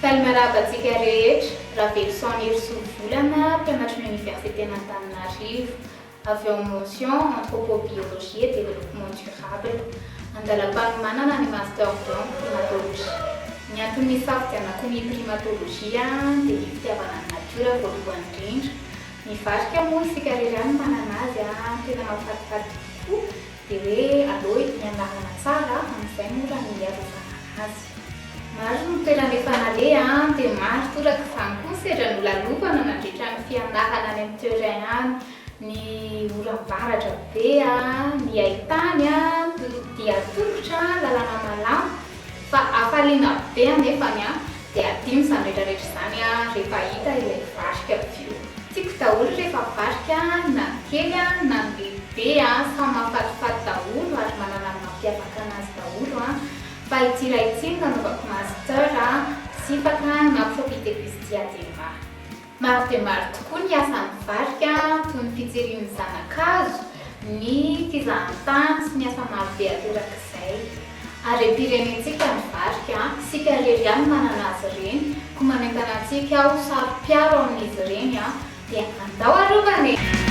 Falmarabantsika rehetra raha Velson Erisovolana mpianatra ny Université-n'Antananarivo avy eo mention anthropobiologie et développement durable andalam-panomanana ny master en primatologie. Ny antony nisafidianako ny primatologie dia ny fitiavana ny natiora voalohany indrindra. Mivarika moa isika irery manana azy tena mahafatifaty tokoa dia hoe aleo hianarana tsara amin'izay mora ny hiarovana azy. Maro ny toerana efa naleha dia maro toraka izany koa sedra nolalovana nandritra ny fianarana any amin'ny terrain any. Ny oram-baratra be ny haitany dia tongotra lalàna malama fa hafaliana be anefany dia adino izany rehetrarehetra izany rehefa hita ilay varika bio. Tiako daholo rehefa varika na kely na lehibe samy mahafatifaty daholo ary manana ny mampiavaka anazy daholo fa itsiraitsiny nanaovako master sifaka na probité pisciatéma. Maro dia maro tokoa ny asan'ny varika toy ny fijerian'ny zanak'azo, ny fizahan-tany sy ny asa maro be aterak'izay. Ary ampirenentsika ny varika sika irery ihany manana azy ireny koa manentana antsika ho saro-piaro amin'izy ireny dia andao arovana e!